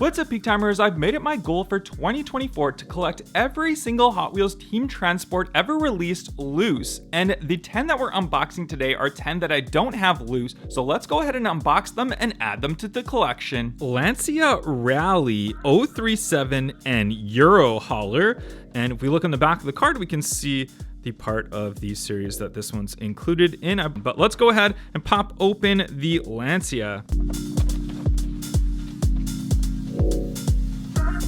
What's up, Peak Timers? I've made it my goal for 2024 to collect every single Hot Wheels Team Transport ever released loose. And the 10 that we're unboxing today are 10 that I don't have loose. So let's go ahead and unbox them and add them to the collection. Lancia Rally 037 and Euro Hauler. And if we look on the back of the card, we can see the part of the series that this one's included in. But let's go ahead and pop open the Lancia.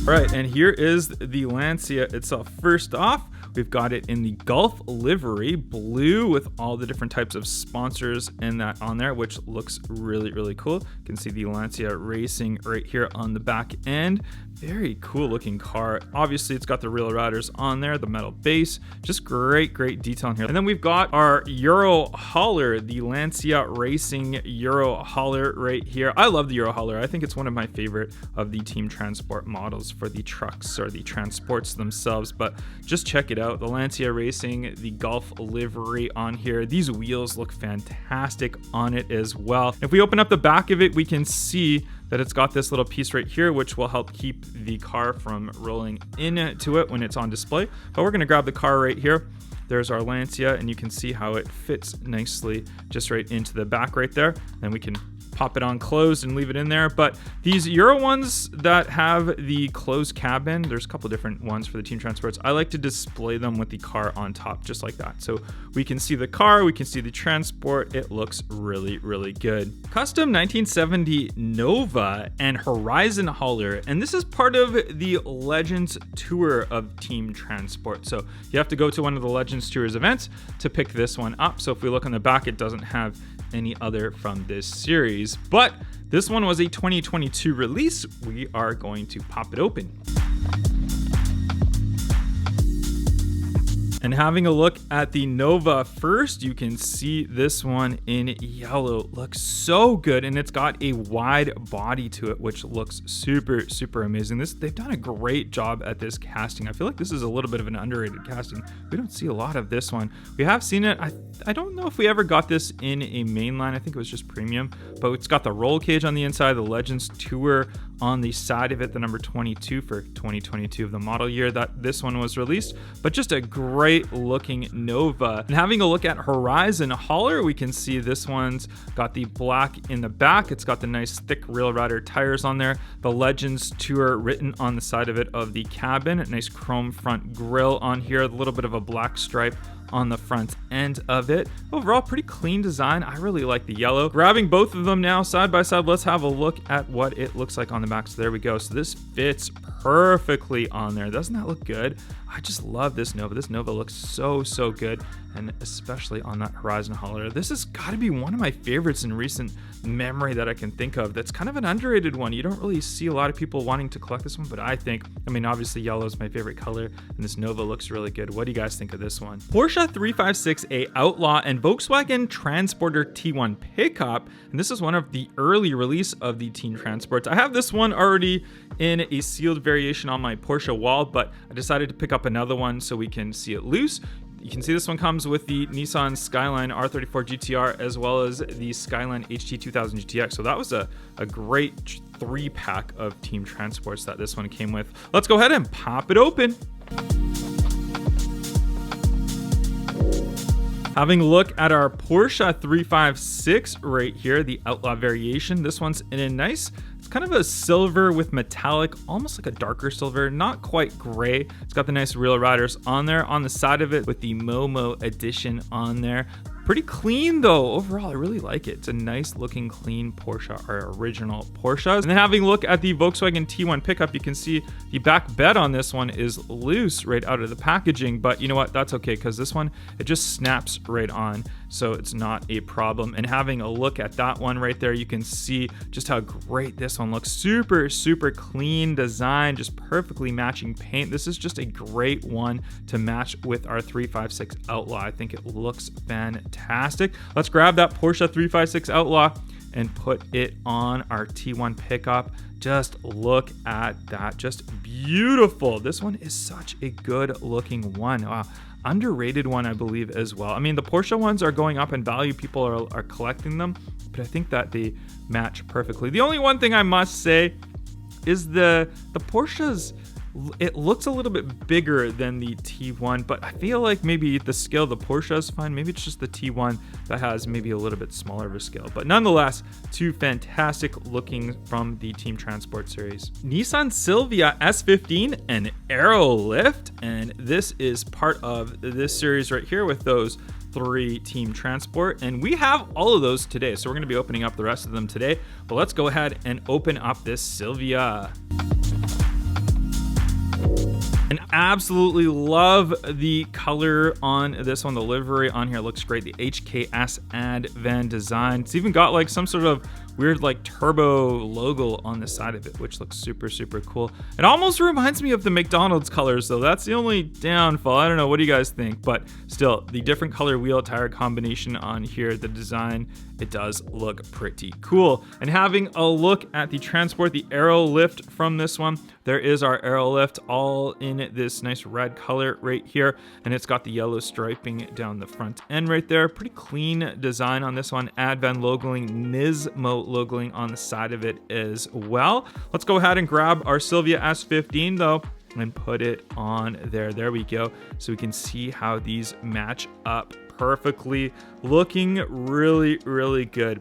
All right, and here is the Lancia itself. First off, we've got it in the Gulf livery, blue with all the different types of sponsors and that on there, which looks really, really cool. You can see the Lancia Racing right here on the back end. Very cool looking car. Obviously, it's got the real riders on there, the metal base, just great detail in here. And then we've got our Euro Hauler, the Lancia Racing Euro Hauler right here. I love the Euro Hauler. I think it's one of my favorite of the Team Transport models for the trucks or the transports themselves, but just check it out. The Lancia Racing, the Gulf livery on here. These wheels look fantastic on it as well. If we open up the back of it, we can see that it's got this little piece right here, which will help keep the car from rolling into it when it's on display. But we're gonna grab the car right here. There's our Lancia, and you can see how it fits nicely just right into the back right there. Then we can pop it on closed and leave it in there. But these Euro ones that have the closed cabin, there's a couple different ones for the Team Transports. I like to display them with the car on top, just like that. So we can see the car, we can see the transport. It looks really good. Custom 1970 Nova and Horizon Hauler. And this is part of the Legends Tour of Team Transport. So you have to go to one of the Legends Tours events to pick this one up. So if we look on the back, it doesn't have any other from this series, but this one was a 2022 release. We are going to pop it open. And having a look at the Nova first, you can see this one in yellow. Looks so good, and it's got a wide body to it, which looks super amazing. They've done a great job at this casting. I feel like this is a little bit of an underrated casting. We don't see a lot of this one. We have seen it. I don't know if we ever got this in a mainline. I think it was just premium, but it's got the roll cage on the inside, the Legends Tour on the side of it, the number 22 for 2022 of the model year that this one was released, but just a great looking Nova. And having a look at Horizon Hauler, we can see this one's got the black in the back. It's got the nice thick Real Rider tires on there, the Legends Tour written on the side of it of the cabin, a nice chrome front grille on here, a little bit of a black stripe on the front end of it. Overall, pretty clean design. I really like the yellow. Grabbing both of them now side by side, let's have a look at what it looks like on the back. So there we go. So this fits perfectly on there. Doesn't that look good? I just love this Nova. This Nova looks so good, and especially on that Horizon Hauler. This has got to be one of my favorites in recent memory that I can think of. That's kind of an underrated one. You don't really see a lot of people wanting to collect this one, but I mean, obviously yellow is my favorite color, and this Nova looks really good. What do you guys think of this one? Porsche 356A Outlaw and Volkswagen Transporter T1 pickup, and this is one of the early release of the Team Transports. I have this one already in a sealed variation on my Porsche wall, but I decided to pick up another one so we can see it loose. You can see this one comes with the Nissan Skyline R34 GTR as well as the Skyline HT 2000 GTX. So that was a great 3-pack of Team Transports that this one came with. Let's go ahead and pop it open. Having a look at our Porsche 356 right here, the Outlaw variation. This one's in a nice, it's kind of a silver with metallic, almost like a darker silver, not quite gray. It's got the nice Real Riders on there on the side of it with the Momo edition on there. Pretty clean though. Overall, I really like it. It's a nice looking clean Porsche, our original Porsches. And then having a look at the Volkswagen T1 pickup, you can see the back bed on this one is loose right out of the packaging, but you know what? That's okay, because this one, it just snaps right on, so it's not a problem. And having a look at that one right there, you can see just how great this one looks. Super clean design, just perfectly matching paint. This is just a great one to match with our 356 Outlaw. I think it looks fantastic. Let's grab that Porsche 356 Outlaw and put it on our T1 pickup. Just look at that, just beautiful. This one is such a good looking one. Wow. Underrated one, I believe, as well. I mean, the Porsche ones are going up in value. People are collecting them, but I think that they match perfectly. The only one thing I must say is the Porsche's, it looks a little bit bigger than the T1, but I feel like maybe the scale of the Porsche is fine. Maybe it's just the T1 that has maybe a little bit smaller of a scale. But nonetheless, two fantastic looking from the Team Transport series. Nissan Silvia S15 and Aerolift, and this is part of this series right here with those 3 Team Transport, and we have all of those today, so we're going to be opening up the rest of them today. But let's go ahead and open up this Silvia. And absolutely love the color on this one. The livery on here looks great. The HKS ad van design. It's even got like some sort of weird like turbo logo on the side of it, which looks super, super cool. It almost reminds me of the McDonald's colors though. That's the only downfall. I don't know. What do you guys think? But still, the different color wheel tire combination on here, the design, it does look pretty cool. And having a look at the Transport, the Aerolift from this one, there is our Aerolift all in this nice red color right here. And it's got the yellow striping down the front end right there. Pretty clean design on this one. Advan logoing, Nismo logoing on the side of it as well. Let's go ahead and grab our Silvia S15 though and put it on there. There we go. So we can see how these match up perfectly. Looking really, really good.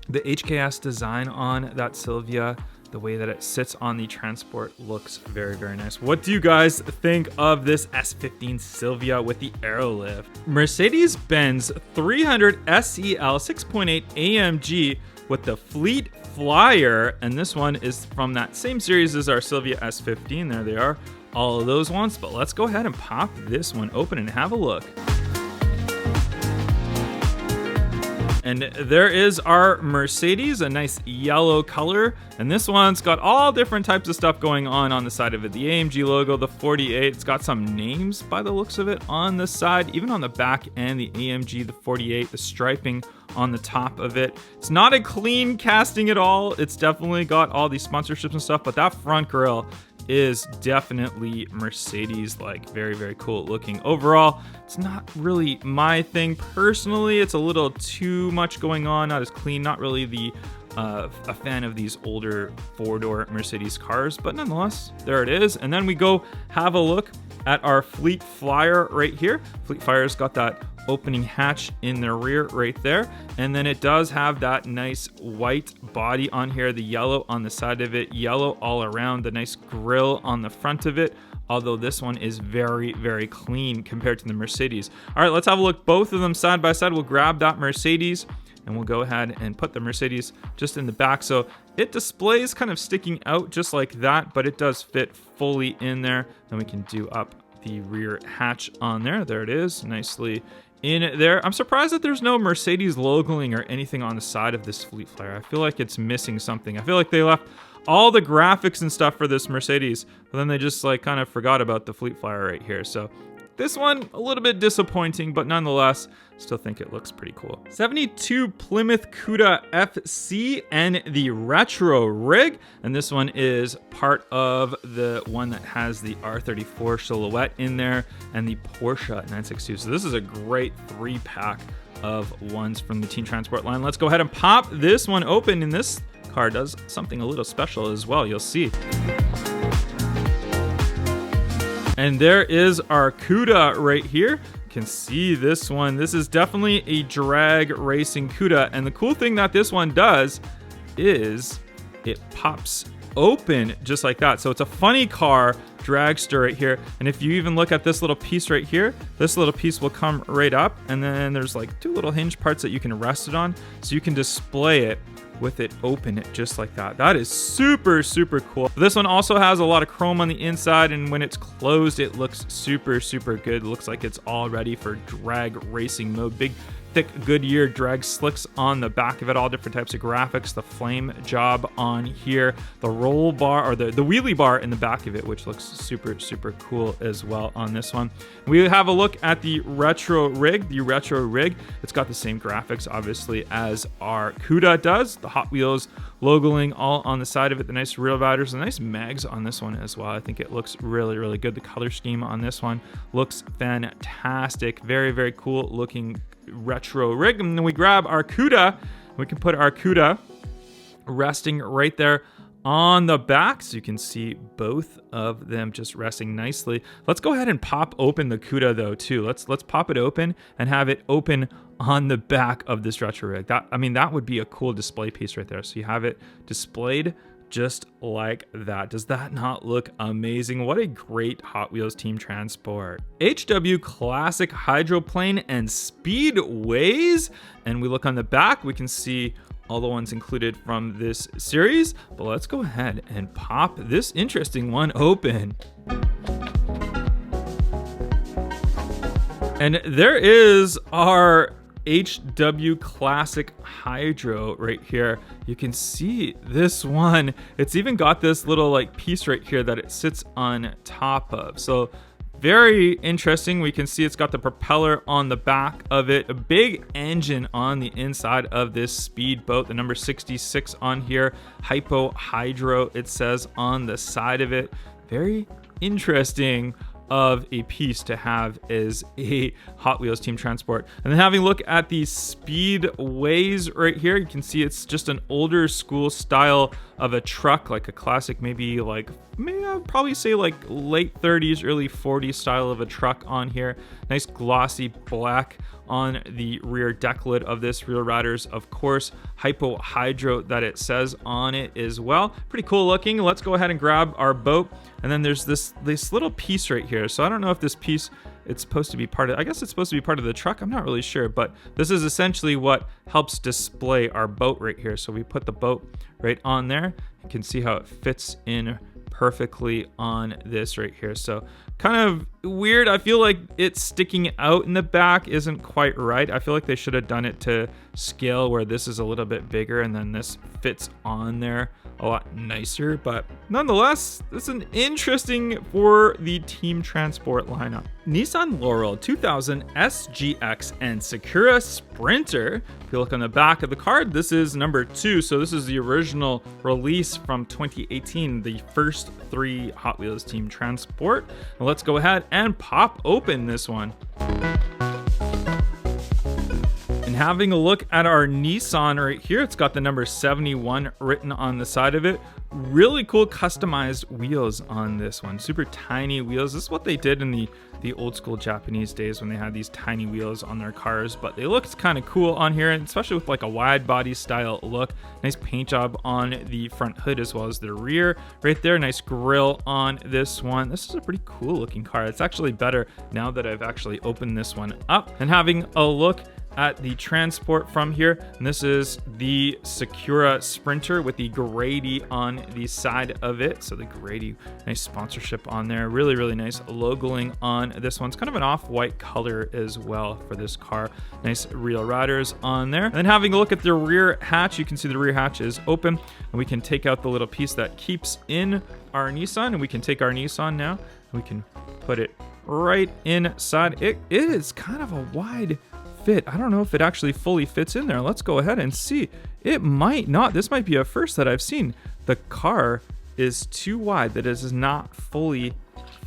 The HKS design on that Silvia, the way that it sits on the Transport looks very, very nice. What do you guys think of this S15 Silvia with the Aerolift? Mercedes-Benz 300 SEL 6.8 AMG with the Fleet Flyer, and this one is from that same series as our Silvia S15. There they are, all of those ones. But let's go ahead and pop this one open and have a look. And there is our Mercedes, a nice yellow color. And this one's got all different types of stuff going on the side of it. The AMG logo, the 48, it's got some names by the looks of it on the side, even on the back end, the AMG, the 48, the striping on the top of it. It's not a clean casting at all. It's definitely got all these sponsorships and stuff, but that front grille is definitely Mercedes, like very, very cool looking. Overall, it's not really my thing personally. It's a little too much going on, not as clean, not really the a fan of these older 4-door Mercedes cars, but nonetheless, there it is. And then we go have a look at our Fleet Flyer right here. Fleet Flyer's got that opening hatch in the rear right there, and then it does have that nice white body on here, the yellow on the side of it, yellow all around, the nice grille on the front of it, although this one is very, very clean compared to the Mercedes. All right, let's have a look, both of them side by side. We'll grab that Mercedes and we'll go ahead and put the Mercedes just in the back, so it displays kind of sticking out just like that, but it does fit fully in there. Then we can do up the rear hatch on there. There it is, nicely in there. I'm surprised that there's no Mercedes logoing or anything on the side of this Fleet Flyer. I feel like it's missing something. I feel like they left all the graphics and stuff for this Mercedes, but then they just like kind of forgot about the Fleet Flyer right here. So this one, a little bit disappointing, but nonetheless, still think it looks pretty cool. 72 Plymouth Cuda FC and the retro rig. And this one is part of the one that has the R34 silhouette in there and the Porsche 962. So this is a great 3-pack of ones from the Team Transport line. Let's go ahead and pop this one open, and this car does something a little special as well. You'll see. And there is our Cuda right here. You can see this one. This is definitely a drag racing Cuda. And the cool thing that this one does is it pops open just like that. So it's a funny car dragster right here. And if you even look at this little piece right here, this little piece will come right up. And then there's like 2 little hinge parts that you can rest it on. So you can display it with it open just like that. That is super, super cool. This one also has a lot of chrome on the inside, and when it's closed, it looks super, super good. It looks like it's all ready for drag racing mode. Big, thick Goodyear drag slicks on the back of it, all different types of graphics, the flame job on here, the roll bar, or the wheelie bar in the back of it, which looks super, super cool as well on this one. We have a look at the retro rig. The retro rig, it's got the same graphics, obviously, as our Cuda does. The HotWheels logoing all on the side of it, the nice rear dividers, the nice mags on this one as well. I think it looks really, really good. The color scheme on this one looks fantastic. Very, very cool looking retro rig. And then we grab our Cuda. We can put our Cuda resting right there on the back, so you can see both of them just resting nicely. Let's go ahead and pop open the CUDA though too. Let's pop it open and have it open on the back of this retro rig. That would be a cool display piece right there. So you have it displayed just like that. Does that not look amazing? What a great Hot Wheels Team Transport. HW Classic Hydroplane and Speedways. And we look on the back, we can see all the ones included from this series. But let's go ahead and pop this interesting one open. And there is our HW Classic Hydro right here. You can see this one. It's even got this little like piece right here that it sits on top of. So very interesting. We can see it's got the propeller on the back of it, a big engine on the inside of this speedboat, the number 66 on here, Hypo Hydro, it says on the side of it. Very interesting of a piece to have is a Hot Wheels Team Transport. And then having a look at the Speedways right here, you can see it's just an older school style of a truck, like a classic, maybe I'd probably say like late 30s, early 40s style of a truck on here. Nice glossy black on the rear deck lid of this. Rear riders, of course, Hypo Hydro that it says on it as well. Pretty cool looking. Let's go ahead and grab our boat. And then there's this little piece right here. So I don't know if this piece, it's supposed to be part of, I guess it's supposed to be part of the truck. I'm not really sure, but this is essentially what helps display our boat right here. So we put the boat right on there. You can see how it fits in perfectly on this right here. So kind of weird. I feel like it's sticking out in the back isn't quite right. I feel like they should have done it to scale where this is a little bit bigger and then this fits on there a lot nicer. But nonetheless, this is an interesting for the Team Transport lineup. Nissan Laurel 2000 SGX and Sakura Sprinter. If you look on the back of the card, this is number 2. So this is the original release from 2018, the first 3 Hot Wheels Team Transport. And let's go ahead and pop open this one. And having a look at our Nissan right here, it's got the number 71 written on the side of it. Really cool customized wheels on this one. Super tiny wheels. This is what they did in the old school Japanese days when they had these tiny wheels on their cars, but they looked kind of cool on here, and especially with like a wide body style look. Nice paint job on the front hood as well as the rear right there. Nice grille on this one. This is a pretty cool looking car. It's actually better now that I've actually opened this one up. And having a look at the transport from here, and this is the Sakura Sprinter with the Grady on the side of it. So the Grady, nice sponsorship on there. Really, really nice logoing on this one. It's kind of an off-white color as well for this car. Nice real riders on there. And then having a look at the rear hatch, you can see the rear hatch is open, and we can take out the little piece that keeps in our Nissan, and we can take our Nissan now, and we can put it right inside. It is kind of a wide fit. I don't know if it actually fully fits in there. Let's go ahead and see. It might not. This might be a first that I've seen. The car is too wide that it does not fully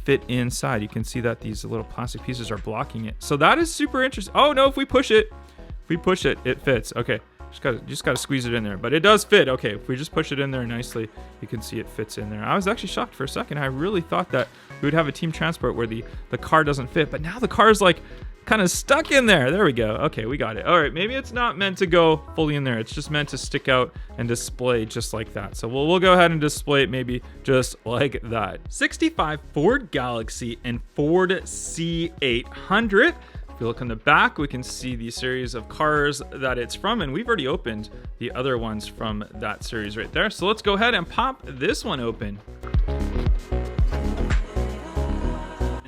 fit inside. You can see that these little plastic pieces are blocking it. So that is super interesting. Oh no, if we push it, it fits. Okay. Just gotta squeeze it in there, but it does fit. Okay, if we just push it in there nicely, you can see it fits in there. I was actually shocked for a second. I really thought that we would have a Team Transport where the car doesn't fit, but now the car is like kind of stuck in there. There we go. Okay, we got it. All right, maybe it's not meant to go fully in there. It's just meant to stick out and display just like that. So we'll go ahead and display it maybe just like that. 65 Ford Galaxy and Ford C800. If you look on the back, we can see the series of cars that it's from, and we've already opened the other ones from that series right there. So let's go ahead and pop this one open.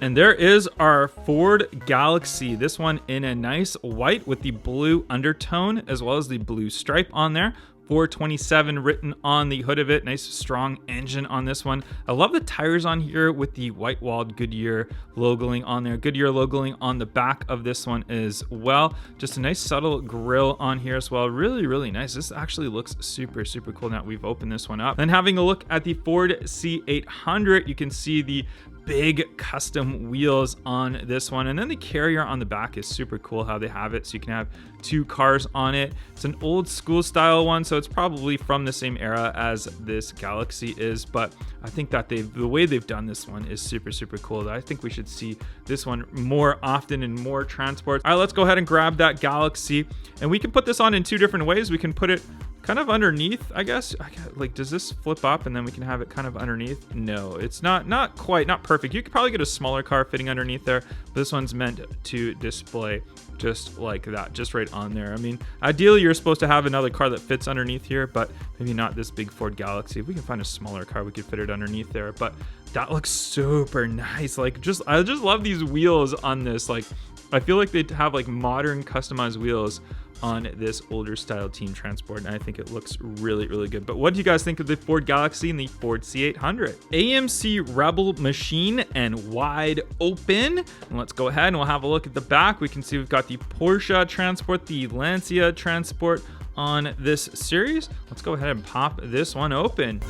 And there is our Ford Galaxy. This one in a nice white with the blue undertone as well as the blue stripe on there. 427 written on the hood of it. Nice strong engine on this one. I love the tires on here with the white walled Goodyear logoing on there. Goodyear logoing on the back of this one as well. Just a nice subtle grille on here as well. Really, really nice. This actually looks super, super cool now we've opened this one up. Then having a look at the Ford C800, you can see the big custom wheels on this one. And then the carrier on the back is super cool how they have it. So you can have 2 cars on it. It's an old school style one, so it's probably from the same era as this Galaxy is. But I think that the way they've done this one is super, super cool. I think we should see this one more often in more transports. All right, let's go ahead and grab that Galaxy. And we can put this on in 2 different ways. We can put it kind of underneath, I guess. Like, does this flip up and then we can have it kind of underneath? No, it's not quite, not perfect. You could probably get a smaller car fitting underneath there, but this one's meant to display just like that, just right on there. I mean, ideally you're supposed to have another car that fits underneath here, but maybe not this big Ford Galaxy. If we can find a smaller car, we could fit it underneath there, but that looks super nice. Like, I just love these wheels on this. Like, I feel like they have like modern customized wheels on this older style team transport, and I think it looks really, really good. But what do you guys think of the Ford Galaxy and the Ford C800? AMC Rebel machine and wide open. And let's go ahead and we'll have a look at the back. We can see we've got the Porsche transport, the Lancia transport on this series. Let's go ahead and pop this one open.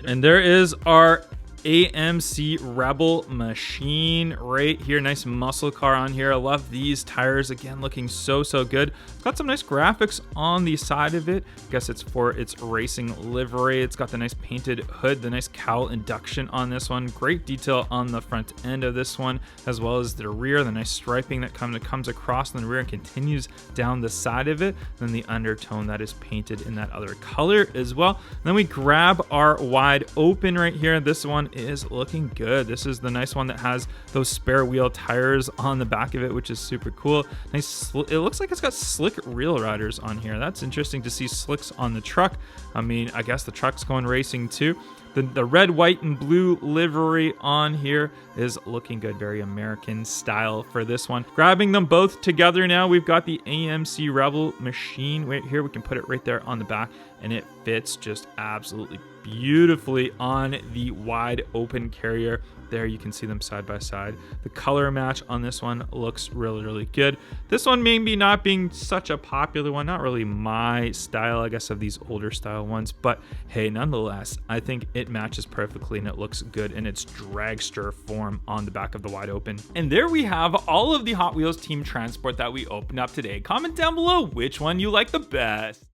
And there is our AMC Rebel machine right here. Nice muscle car on here. I love these tires, again, looking so good. It's got some nice graphics on the side of it. I guess it's for its racing livery. It's got the nice painted hood, the nice cowl induction on this one. Great detail on the front end of this one, as well as the rear, the nice striping that comes across in the rear and continues down the side of it. Then the undertone that is painted in that other color as well. And then we grab our wide open right here. This one is looking good. This is the nice one that has those spare wheel tires on the back of it, which is super cool. Nice. It looks like it's got slick rail riders on here. That's interesting to see slicks on the truck. I mean, I guess the truck's going racing too. The red, white, and blue livery on here is looking good. Very American style for this one. Grabbing them both together now, we've got the AMC Rebel machine right here. We can put it right there on the back, and it fits just absolutely beautifully on the wide open carrier. There you can see them side by side. The color match on this one looks really good. This one maybe not being such a popular one, not really my style, I guess, of these older style ones, but hey, nonetheless, I think it matches perfectly and it looks good in its dragster form on the back of the wide open. And there we have all of the Hot Wheels team transport that we opened up today. Comment down below which one you like the best.